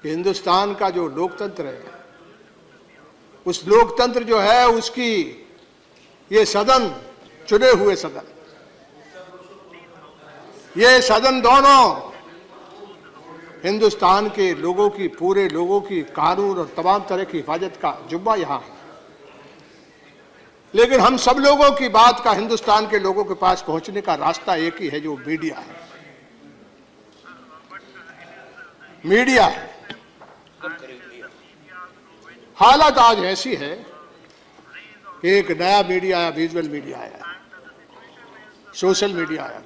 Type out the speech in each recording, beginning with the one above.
कि हिंदुस्तान का जो लोकतंत्र है, उस लोकतंत्र जो है उसकी ये सदन, चुने हुए सदन, ये सदन दोनों हिंदुस्तान के लोगों की, पूरे लोगों की कानून और तमाम तरह की हिफाजत का जुब्बा यहां है। लेकिन हम सब लोगों की बात का हिंदुस्तान के लोगों के पास पहुंचने का रास्ता एक ही है, जो मीडिया है। मीडिया है। हालत आज ऐसी है, एक नया मीडिया आया, विजुअल मीडिया आया, सोशल मीडिया आया।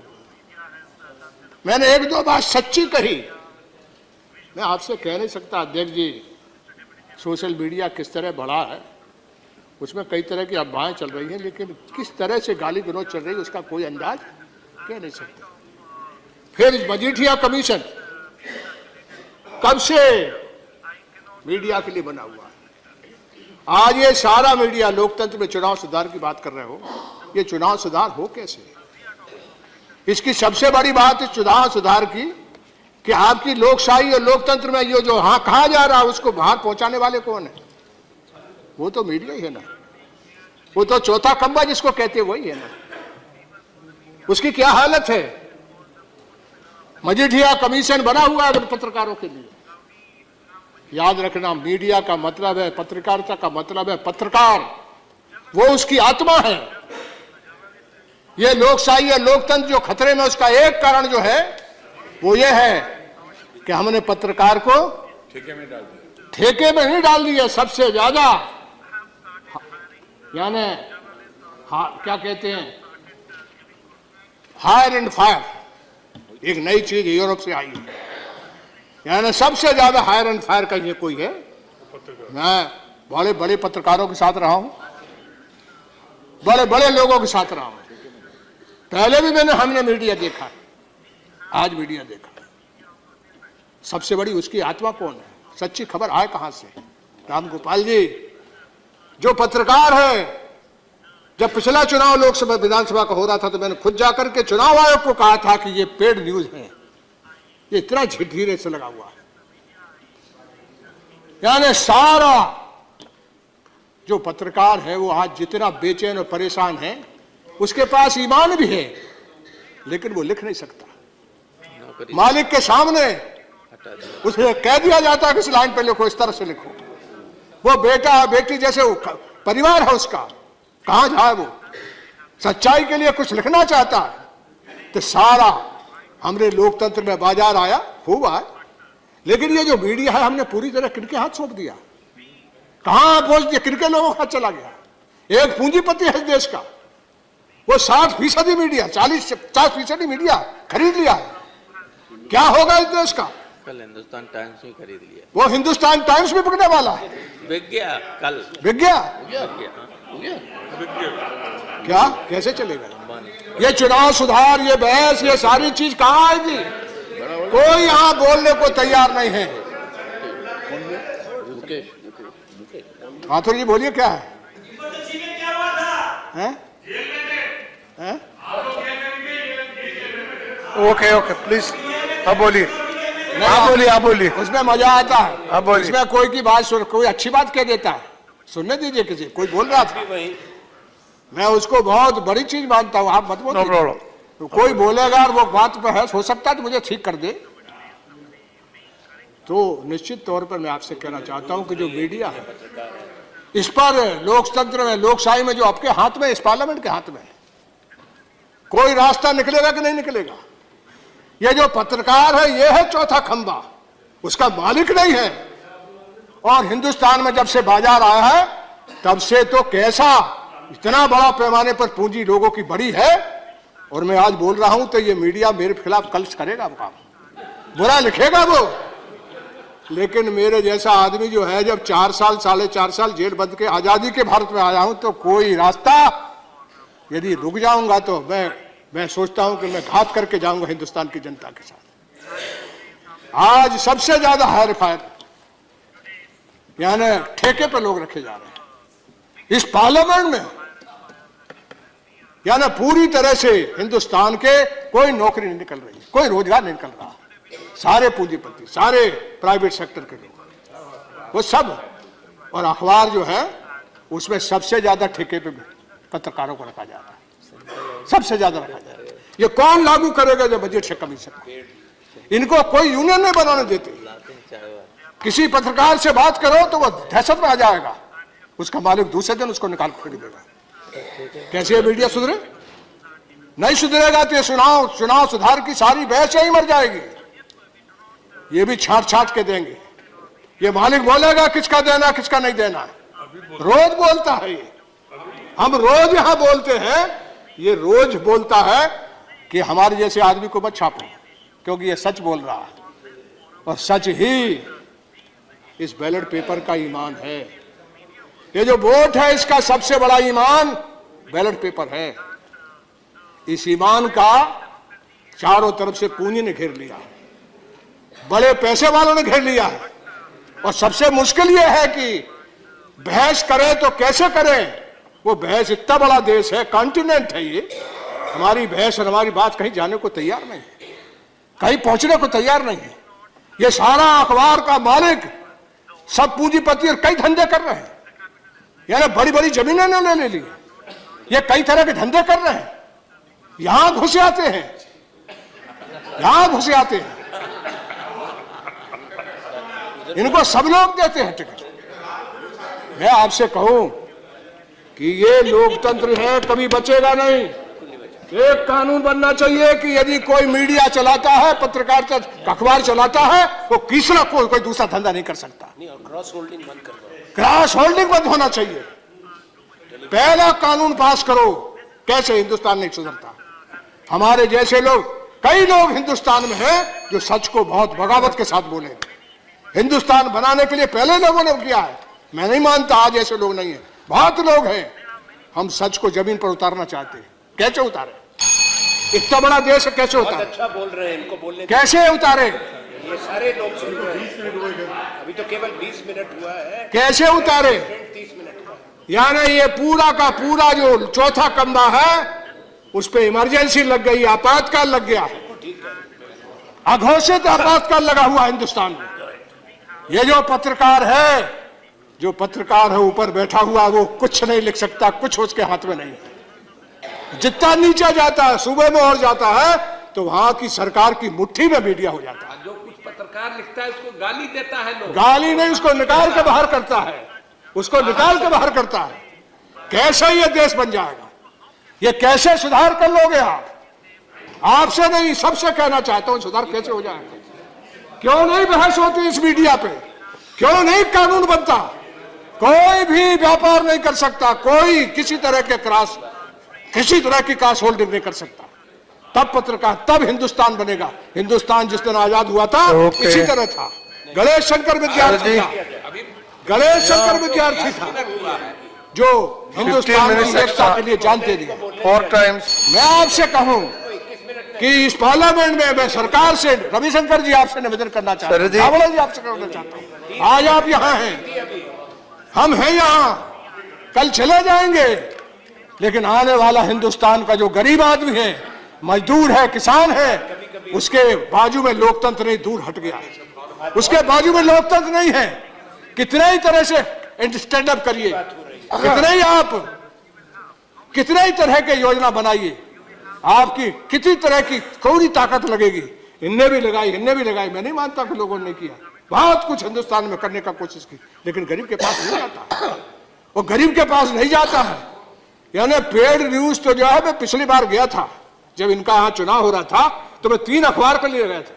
मैंने एक दो बात सच्ची कही, मैं आपसे कह नहीं सकता अध्यक्ष जी सोशल मीडिया किस तरह बढ़ा है, उसमें कई तरह की अफवाहें चल रही हैं, लेकिन किस तरह से गाली गलौज चल रही है उसका कोई अंदाज कह नहीं सकता। फिर मजीठिया कमीशन कब से मीडिया के लिए बना हुआ है। आज ये सारा मीडिया लोकतंत्र में चुनाव सुधार की बात कर रहे हो, ये चुनाव सुधार हो कैसे? इसकी सबसे बड़ी बात इस चुनाव सुधार की कि आपकी लोकशाही और लोकतंत्र में ये जो हाँ कहा जा रहा है उसको बाहर पहुंचाने वाले कौन है? वो तो मीडिया ही है ना। वो तो चौथा खंबा जिसको कहते हैं वही है ना। उसकी क्या हालत है? मजीठिया कमीशन बना हुआ है पत्रकारों के लिए। याद रखना, मीडिया का मतलब है, पत्रकारिता का मतलब है पत्रकार, वो उसकी आत्मा है। ये लोकशाही और लोकतंत्र जो खतरे में, उसका एक कारण जो है वो ये है कि हमने पत्रकार को ठेके में डाल दिया। ठेके में नहीं डाल दिया, सबसे ज्यादा यानी क्या कहते हैं, हायर एंड फायर, एक नई चीज यूरोप से आई है। यानी सबसे ज्यादा हायर एंड फायर का ये कोई है। मैं बड़े बड़े पत्रकारों के साथ रहा हूं, बड़े बड़े लोगों के साथ रहा हूं। पहले भी हमने मीडिया देखा, आज मीडिया देखा। सबसे बड़ी उसकी आत्मा कौन है? सच्ची खबर आए कहां से? राम गोपाल जी जो पत्रकार है, जब पिछला चुनाव लोकसभा विधानसभा का हो रहा था तो मैंने खुद जाकर के चुनाव आयोग को कहा था कि ये पेड न्यूज है, ये इतना झिठीरे से लगा हुआ है। यानी सारा जो पत्रकार है वो आज जितना बेचैन और परेशान है, उसके पास ईमान भी है लेकिन वो लिख नहीं सकता। मालिक के सामने उसे कह दिया जाता है कि इस लाइन पे लिखो, इस तरह से लिखो। वो बेटा बेटी जैसे परिवार है उसका, कहां जाए वो? सच्चाई के लिए कुछ लिखना चाहता है तो सारा हमने लोकतंत्र में बाजार आया खूब आया। लेकिन ये जो मीडिया है हमने पूरी तरह किनके हाथ सौंप दिया? कहां बोल दिया, किनके लोगों के हाथ चला गया? एक पूंजीपति है इस देश का, वो 60% मीडिया, 40-50% मीडिया खरीद लिया है। क्या होगा इस देश का? कल हिंदुस्तान टाइम्स भी खरीद लिया। वो हिंदुस्तान टाइम्स भी बिकने वाला है। बिक गया कल। बिक गया? गया। क्या कैसे चलेगा ये चुनाव सुधार, ये बहस, ये सारी चीज कहां आएगी? कोई यहां बोलने को तैयार नहीं है। माथुर जी बोलिए क्या है? हैं? ओके प्लीज, अब बोलिए। आप बोलिए। उसमें मजा आता है। अब बोलिए। इसमें कोई की बात सुन, कोई अच्छी बात कह देता है, सुनने दीजिए। किसी कोई बोल रहा था, मैं उसको बहुत बड़ी चीज मानता हूँ, आप मत बोलिए। तो कोई बोलेगा और वो बात पर है, हो सकता है तो मुझे ठीक कर दे। तो निश्चित तौर पर मैं आपसे कहना चाहता हूं कि जो मीडिया है, इस पर लोकतंत्र में, लोकशाही में जो आपके हाथ में, इस पार्लियामेंट के हाथ में है, कोई रास्ता निकलेगा कि नहीं निकलेगा? ये जो पत्रकार है ये है चौथा खंबा, उसका मालिक नहीं है। और हिंदुस्तान में जब से बाजार आया है तब से तो कैसा इतना बड़ा पैमाने पर पूंजी लोगों की बड़ी है। और मैं आज बोल रहा हूं तो ये मीडिया मेरे खिलाफ कल करेगा काम, बुरा लिखेगा वो। लेकिन मेरे जैसा आदमी जो है, जब 4 साल 4.5 साल जेल बंद के आजादी के भारत में आया हूं, तो कोई रास्ता यदि रुक जाऊंगा तो मैं सोचता हूं कि मैं घात करके जाऊंगा हिंदुस्तान की जनता के साथ। आज सबसे ज्यादा हायर फायर यानी ठेके पर लोग रखे जा रहे हैं इस पार्लियामेंट में। यानी पूरी तरह से हिंदुस्तान के कोई नौकरी नहीं निकल रही, कोई रोजगार नहीं निकल रहा। सारे पूंजीपति, सारे प्राइवेट सेक्टर के लोग, वो सब। और अखबार जो है उसमें सबसे ज्यादा ठेके पे पत्रकारों को रखा जा रहा है, सबसे ज्यादा रखा जा रहा है। ये कौन लागू करेगा जब बजट से कमीशन? इनको कोई यूनियन नहीं बनाने देते। किसी पत्रकार से बात करो तो वो दहशत में आ जाएगा, उसका मालिक दूसरे दिन उसको निकाल फेंक देगा। कैसे मीडिया सुधरे? नहीं सुधरेगा तो ये चुनाव सुधार की सारी बहस ही मर जाएगी। ये भी छाट छाट के देंगे। ये मालिक बोलेगा किसका देना किसका नहीं देना, रोज बोलता है ये। हम रोज यहां बोलते हैं, ये रोज बोलता है कि हमारे जैसे आदमी को मत छापो, क्योंकि ये सच बोल रहा है और सच ही इस बैलेट पेपर का ईमान है। ये जो वोट है इसका सबसे बड़ा ईमान बैलेट पेपर है। इस ईमान का चारों तरफ से पूंजी ने घेर लिया है, बड़े पैसे वालों ने घेर लिया है। और सबसे मुश्किल यह है कि बहस करें तो कैसे करें? वो बहस, इतना बड़ा देश है, कॉन्टिनेंट है ये, हमारी बहस और हमारी बात कहीं जाने को तैयार नहीं है, कहीं पहुंचने को तैयार नहीं है। ये सारा अखबार का मालिक सब पूंजीपति और कई धंधे कर रहे हैं, यानी बड़ी बड़ी जमीनें ने ले ली, ये कई तरह के धंधे कर रहे हैं। यहां घुसे आते हैं, यहां घुसे आते हैं, इनको सब लोग देते हैं टिकट। मैं आपसे कहूं कि ये लोकतंत्र है, कभी बचेगा नहीं। एक कानून बनना चाहिए कि यदि कोई मीडिया चलाता है, पत्रकारिता अखबार चलाता है, वो तीसरा कोई दूसरा धंधा नहीं कर सकता। क्रॉस होल्डिंग बंद कर दो, क्रॉस होल्डिंग बंद होना चाहिए। पहला कानून पास करो, कैसे हिंदुस्तान नहीं सुधरता। हमारे जैसे लोग, कई लोग हिंदुस्तान में हैं जो सच को बहुत बगावत के साथ बोलेंगे। हिंदुस्तान बनाने के लिए पहले लोगों ने किया है, मैं नहीं मानता आज ऐसे लोग नहीं है, बहुत लोग हैं। हम सच को जमीन पर उतारना चाहते हैं, कैसे उतारे? इतना बड़ा देश है, कैसे उतारे? अच्छा बोल रहे हैं, इनको बोलने कैसे उतारे? ये सारे लोग सुन रहे हैं, अभी तो केवल 20 मिनट हुआ है, कैसे उतारे? 30 मिनट हुआ। यानी ये पूरा का पूरा जो चौथा कमरा है उस पे इमरजेंसी लग गई, आपातकाल लग गया, अघोषित आपातकाल लगा हुआ हिंदुस्तान में। ये जो पत्रकार है ऊपर बैठा हुआ, वो कुछ नहीं लिख सकता, कुछ उसके हाथ में नहीं है। जितना नीचे जाता है, सूबे में और जाता है, तो वहां की सरकार की मुट्ठी में मीडिया हो जाता है। जो कुछ पत्रकार लिखता है उसको गाली देता है लोग, गाली नहीं, उसको निकाल के बाहर करता है, उसको निकाल के बाहर करता है। कैसे ये देश बन जाएगा? ये कैसे सुधार कर लोगे आप? आपसे नहीं, सबसे कहना चाहता हूं, सुधार कैसे हो जाएगा? क्यों नहीं बहस होती इस मीडिया पे? क्यों नहीं कानून बनता? कोई भी व्यापार नहीं कर सकता, कोई किसी तरह की क्रॉस होल्डिंग नहीं कर सकता। तब पत्रकार, तब हिंदुस्तान बनेगा। हिंदुस्तान जिस दिन आजाद हुआ था इसी तरह था। गणेश शंकर विद्यार्थी था, गणेश शंकर विद्यार्थी था जो हिंदुस्तान की एकता के लिए जान दे दिया। 4 टाइम्स। मैं आपसे कहूं कि इस पार्लियामेंट में मैं सरकार से, रविशंकर जी आपसे निवेदन करना चाहता हूं, रावल जी आपसे करना चाहता हूं, आज आप यहाँ हैं, हम हैं यहाँ, कल चले जाएंगे, लेकिन आने वाला हिंदुस्तान का जो गरीब आदमी है, मजदूर है, किसान है, उसके बाजू में लोकतंत्र नहीं, दूर हट गया है। उसके बाजू में लोकतंत्र नहीं है। कितने ही तरह से स्टैंड अप करिए, कितने ही तरह के योजना बनाइए, आपकी कितनी तरह की कौड़ी ताकत लगेगी। इनने भी लगाई, मैं नहीं मानता कि लोगों ने नहीं किया, बहुत कुछ हिंदुस्तान में करने का कोशिश की, लेकिन गरीब के पास नहीं जाता। वो गरीब के पास नहीं जाता है। यानी पेड न्यूज तो जो है, मैं पिछली बार गया था जब इनका यहाँ चुनाव हो रहा था, तो मैं 3 अखबार के लिए गया था।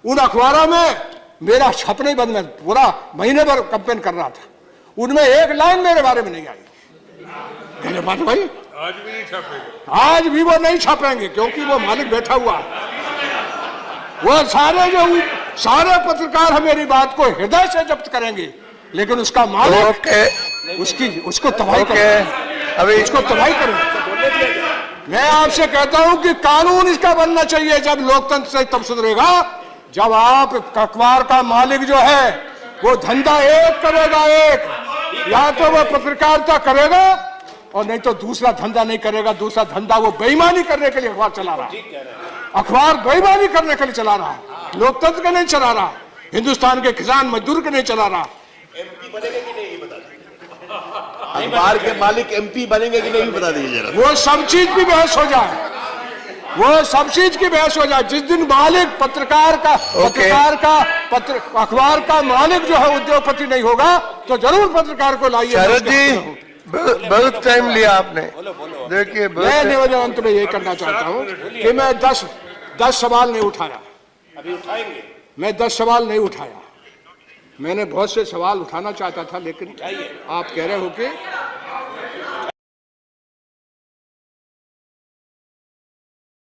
उन अखबारों में मेरा छपने बंद में पूरा महीने भर कंपेन कर रहा था, उनमें एक लाइन मेरे बारे में नहीं आई। मेरे बात भाई आज भी नहीं छापेंगे, आज भी वो नहीं छापेंगे, क्योंकि वो मालिक बैठा हुआ है। वो सारे पत्रकार मेरी बात को हृदय से जब्त करेंगे, लेकिन उसका मालिक उसको तबाही करें, अभी उसको तबाही करें। मैं आपसे कहता हूं कि कानून इसका बनना चाहिए। जब लोकतंत्र से तब सुधरेगा जब आप अखबार का मालिक जो है वो धंधा एक करेगा, एक, या तो वो पत्रकारिता करेगा और नहीं तो दूसरा धंधा नहीं करेगा। दूसरा धंधा वो बेईमानी करने के लिए अखबार चला रहा है, अखबार बेईमानी करने के लिए चला रहा है। लोकतंत्र का नहीं चला रहा, हिंदुस्तान के किसान मजदूर का नहीं चला रहा। अखबार के मालिक एमपी बनेंगे कि नहीं बता दीजिए जरा। वो सब चीज की बहस हो जाए, वो सब चीज की बहस हो जाए। जिस दिन मालिक पत्रकार का अखबार का मालिक जो है उद्योगपति नहीं होगा तो जरूर पत्रकार को लाइए। शरद जी बहुत टाइम लिया आपने, देखिए मैं निवेदन अंत में ये करना चाहता हूँ कि मैं 10 सवाल नहीं उठाया, अभी उठाएंगे। मैं 10 सवाल नहीं उठाया। मैंने बहुत से सवाल उठाना चाहता था, लेकिन आप कह रहे हो कि